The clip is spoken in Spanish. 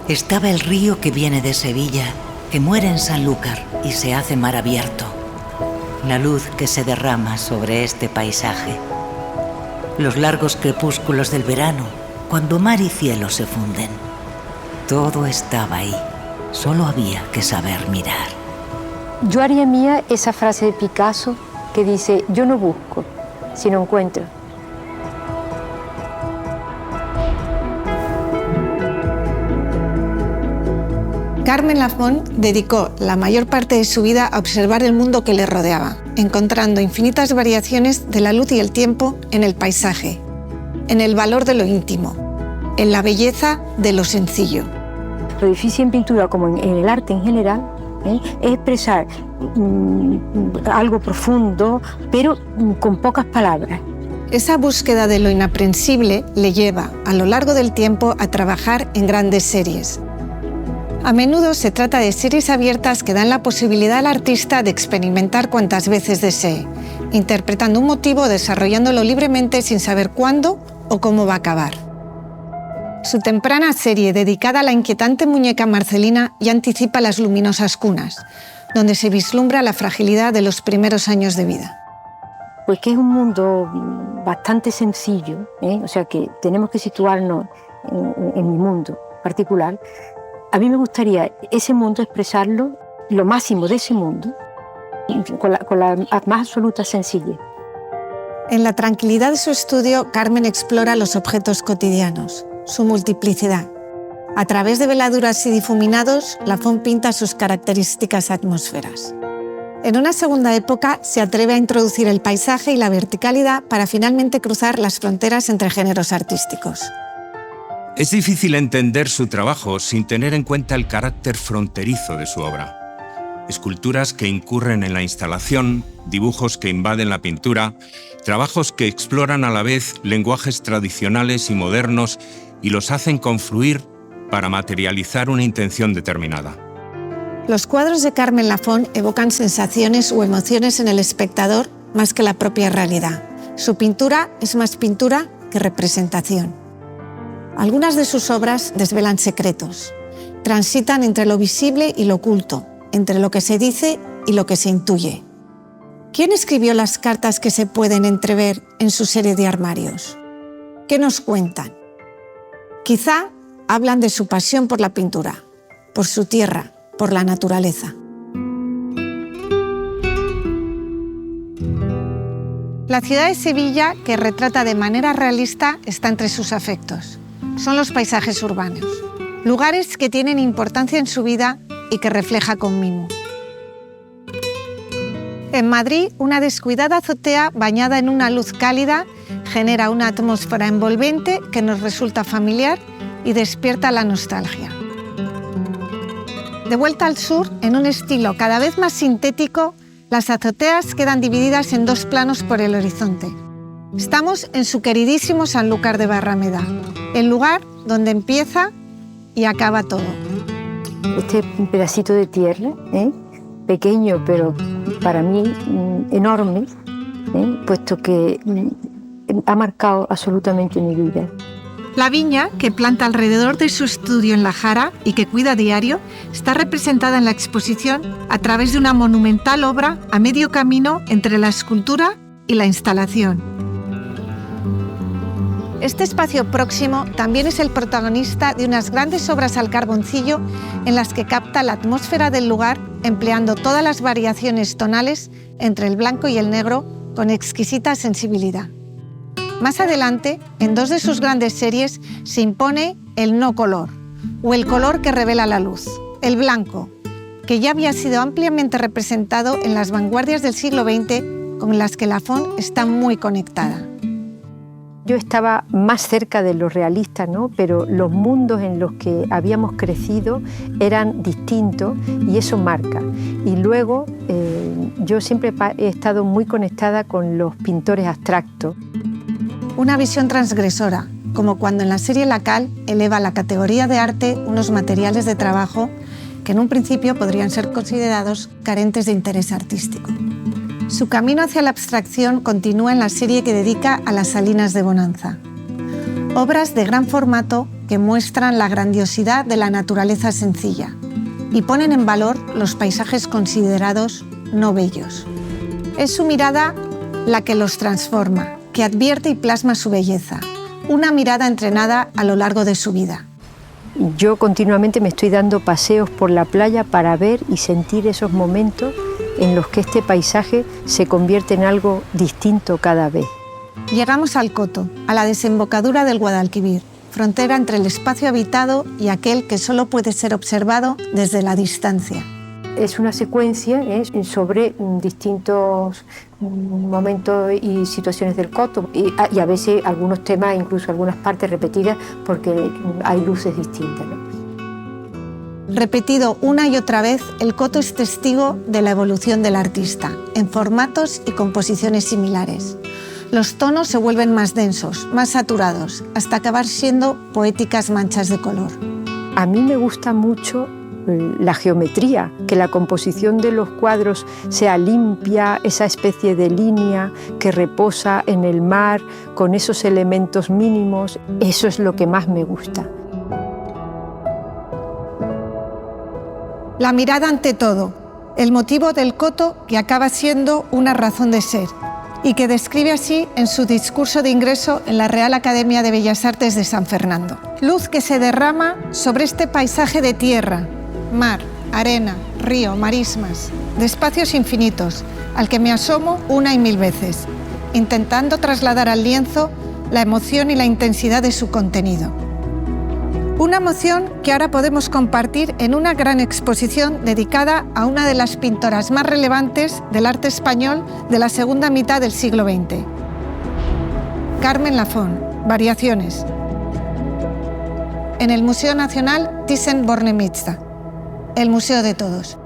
Estaba el río que viene de Sevilla, que muere en Sanlúcar y se hace mar abierto. La luz que se derrama sobre este paisaje. Los largos crepúsculos del verano, cuando mar y cielo se funden. Todo estaba ahí, solo había que saber mirar. Yo haría mía esa frase de Picasso que dice: yo no busco, sino encuentro. Carmen Lafont dedicó la mayor parte de su vida a observar el mundo que le rodeaba, encontrando infinitas variaciones de la luz y el tiempo en el paisaje, en el valor de lo íntimo, en la belleza de lo sencillo. Lo difícil en pintura, como en el arte en general, es expresar algo profundo, pero con pocas palabras. Esa búsqueda de lo inaprensible le lleva, a lo largo del tiempo, a trabajar en grandes series. A menudo se trata de series abiertas que dan la posibilidad al artista de experimentar cuantas veces desee, interpretando un motivo o desarrollándolo libremente sin saber cuándo o cómo va a acabar. Su temprana serie, dedicada a la inquietante muñeca Marcelina, ya anticipa las luminosas cunas, donde se vislumbra la fragilidad de los primeros años de vida. Pues que es un mundo bastante sencillo, o sea que tenemos que situarnos en mi mundo particular. A mí me gustaría ese mundo expresarlo, lo máximo de ese mundo, con la más absoluta sencillez. En la tranquilidad de su estudio, Carmen explora los objetos cotidianos, su multiplicidad. A través de veladuras y difuminados, Lafont pinta sus características atmósferas. En una segunda época, se atreve a introducir el paisaje y la verticalidad para finalmente cruzar las fronteras entre géneros artísticos. Es difícil entender su trabajo sin tener en cuenta el carácter fronterizo de su obra. Esculturas que incurren en la instalación, dibujos que invaden la pintura, trabajos que exploran a la vez lenguajes tradicionales y modernos y los hacen confluir para materializar una intención determinada. Los cuadros de Carmen Lafont evocan sensaciones o emociones en el espectador más que la propia realidad. Su pintura es más pintura que representación. Algunas de sus obras desvelan secretos, transitan entre lo visible y lo oculto, entre lo que se dice y lo que se intuye. ¿Quién escribió las cartas que se pueden entrever en su serie de armarios? ¿Qué nos cuentan? Quizá hablan de su pasión por la pintura, por su tierra, por la naturaleza. La ciudad de Sevilla, que retrata de manera realista, está entre sus afectos. Son los paisajes urbanos, lugares que tienen importancia en su vida y que refleja con mimo. En Madrid, una descuidada azotea bañada en una luz cálida genera una atmósfera envolvente que nos resulta familiar y despierta la nostalgia. De vuelta al sur, en un estilo cada vez más sintético, las azoteas quedan divididas en dos planos por el horizonte. Estamos en su queridísimo Sanlúcar de Barrameda, el lugar donde empieza y acaba todo. Este pedacito de tierra, pequeño pero para mí enorme, puesto que ha marcado absolutamente mi vida. La viña, que planta alrededor de su estudio en La Jara y que cuida a diario, está representada en la exposición a través de una monumental obra a medio camino entre la escultura y la instalación. Este espacio próximo también es el protagonista de unas grandes obras al carboncillo en las que capta la atmósfera del lugar empleando todas las variaciones tonales entre el blanco y el negro con exquisita sensibilidad. Más adelante, en dos de sus grandes series, se impone el no color, o el color que revela la luz, el blanco, que ya había sido ampliamente representado en las vanguardias del siglo XX, con las que Lafont está muy conectada. Yo estaba más cerca de lo realista, ¿no? Pero los mundos en los que habíamos crecido eran distintos y eso marca. Y luego yo siempre he estado muy conectada con los pintores abstractos. Una visión transgresora, como cuando en la serie La Cal eleva a la categoría de arte unos materiales de trabajo que en un principio podrían ser considerados carentes de interés artístico. Su camino hacia la abstracción continúa en la serie que dedica a las Salinas de Bonanza. Obras de gran formato que muestran la grandiosidad de la naturaleza sencilla y ponen en valor los paisajes considerados no bellos. Es su mirada la que los transforma, que advierte y plasma su belleza, una mirada entrenada a lo largo de su vida. Yo continuamente me estoy dando paseos por la playa para ver y sentir esos momentos en los que este paisaje se convierte en algo distinto cada vez. Llegamos al Coto, a la desembocadura del Guadalquivir, frontera entre el espacio habitado y aquel que solo puede ser observado desde la distancia. Es una secuencia sobre distintos momentos y situaciones del Coto y a veces algunos temas, incluso algunas partes repetidas porque hay luces distintas, ¿no? Repetido una y otra vez, el Coto es testigo de la evolución del artista, en formatos y composiciones similares. Los tonos se vuelven más densos, más saturados, hasta acabar siendo poéticas manchas de color. A mí me gusta mucho la geometría, que la composición de los cuadros sea limpia, esa especie de línea que reposa en el mar con esos elementos mínimos. Eso es lo que más me gusta. La mirada ante todo, el motivo del Coto que acaba siendo una razón de ser y que describe así en su discurso de ingreso en la Real Academia de Bellas Artes de San Fernando. Luz que se derrama sobre este paisaje de tierra, mar, arena, río, marismas, de espacios infinitos, al que me asomo una y mil veces, intentando trasladar al lienzo la emoción y la intensidad de su contenido. Una emoción que ahora podemos compartir en una gran exposición dedicada a una de las pintoras más relevantes del arte español de la segunda mitad del siglo XX. Carmen Lafón, Variaciones, en el Museo Nacional Thyssen-Bornemisza, el museo de todos.